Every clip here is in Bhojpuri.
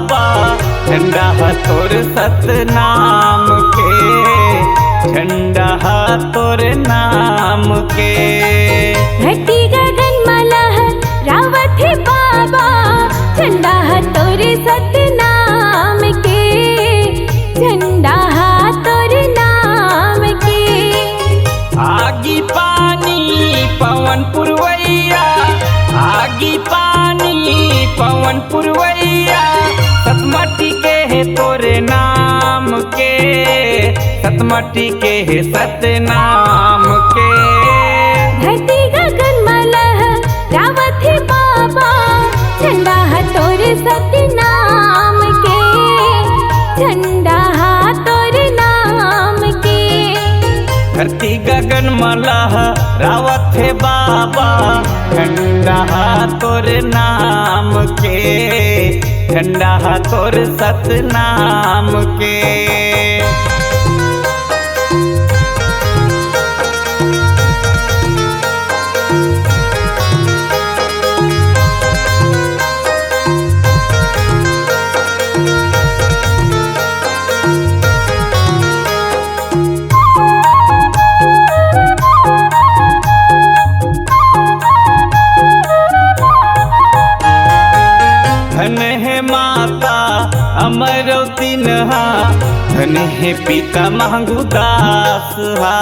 बाबा झंडा तोर सतनाम के, झंडा तोर नाम के। घटी गगन मलह रावत है बाबा झंडा तोर सतनाम के, झंडा तोर नाम के। आगी पानी पवन पुरवैया, आगी पानी पवन पुरवैया, सतमटी के है तोरे नाम के, सतमटी के है सतनाम के। घटी गगन मलह रावत है बाबा झंडा तोर सतनाम के, झंडा तोर नाम के। धरती गगन मलह रावत है बाबा झंडा तोर नाम के, झंडा तोर सतनाम के। धन है माता अमरवती नहा, धन है पिता महंगूदास हा,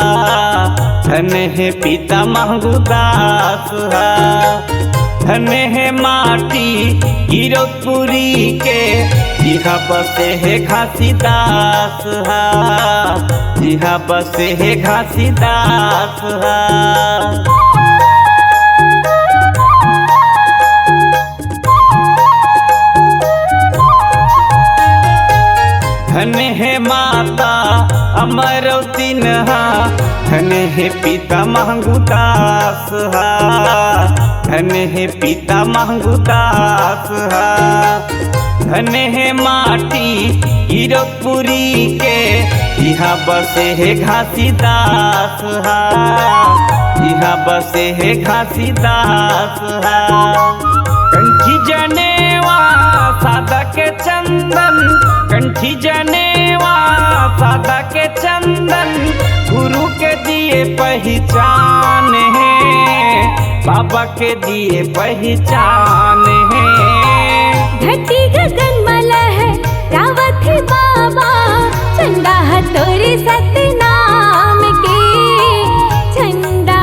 धन है पिता महंगूदास हा। धन है माटी गिरपुरी के, जिहा बसे है घासीदास हा, जिहा बसे है घासीदास हा। धन है माता अमरवती नहा, धन है पिता महंगूदास हा, धन है पिता महंगूदास हा। धन है माटी गिरपुरी के, यहाँ बसे है घासीदास हा, यहाँ बसे है घासीदास हा। कंठी जनेवा सादा के चंदन, कंठी जनेवा सादा के चंदन, गुरु के दिए पहचान है, बाबा के दिए पहचान है। घटी गगन मलह रावत है बाबा झंडा तोर सतनाम के, झंडा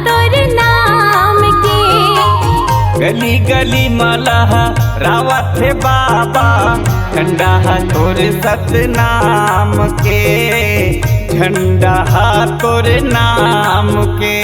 तोर नाम के। गली गली मलह रावत है बाबा झंडा तोर सतनाम के, झंडा तोर नाम के।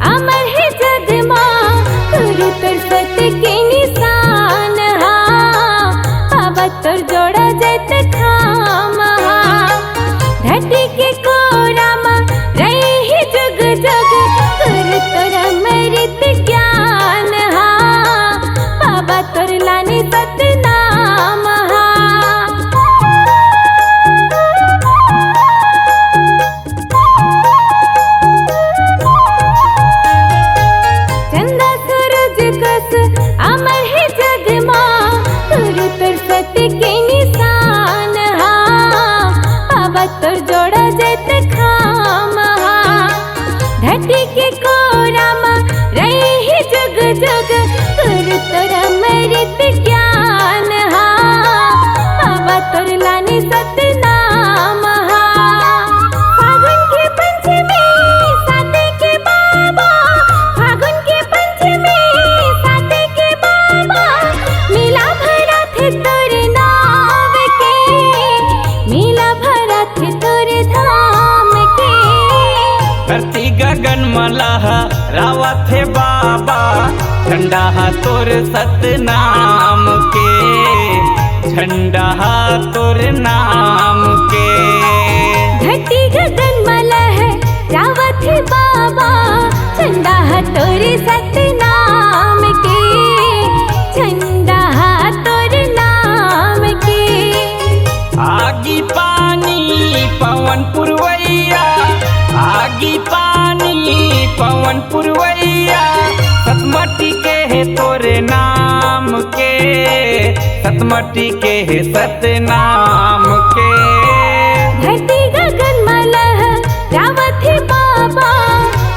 अमर है जग मां गुरु तोर सत के निशान हा, बाबा तोर जोड़ा जैत खाम हा। धरती के कोरा मां रही जुग जुग गुरु तोर अमृत ज्ञान हा, बाबा तोर लाने सतनाम हा। अमर है जग मां गुरु तोर सत के निशान हा, बाबा तोर जोड़ा जैत खाम हा। धरती के कोरा मां रही जुग जुग गुरु तोर अमृत ज्ञान हा, बाबा तोर लाने सतनाम हा। फागुन के पंचमी साथे के बाबा, फागुन के पंचमी साथे के बाबा, मिला भरा थे तोर नाम के, मिला भरा थे तोर धाम के। धरती गगन मलह रावत है बाबा झंडा तोर सतनाम के, झंडा तोर नाम पवन पुरवैया आगी पानी पवन पुरवैया सतमटी के है तोरे नाम के सतमटी के है सतनाम के धरती गगन मलह रावत है बाबा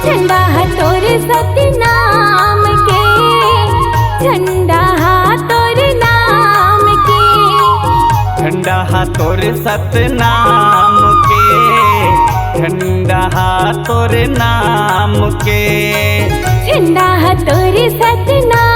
झंडा है तोरे सतनाम के झंडा है तोरे नाम के झंडा हा तोरे सतनाम के झंडा हा तोरे नाम के झंडा है तोरे सतनाम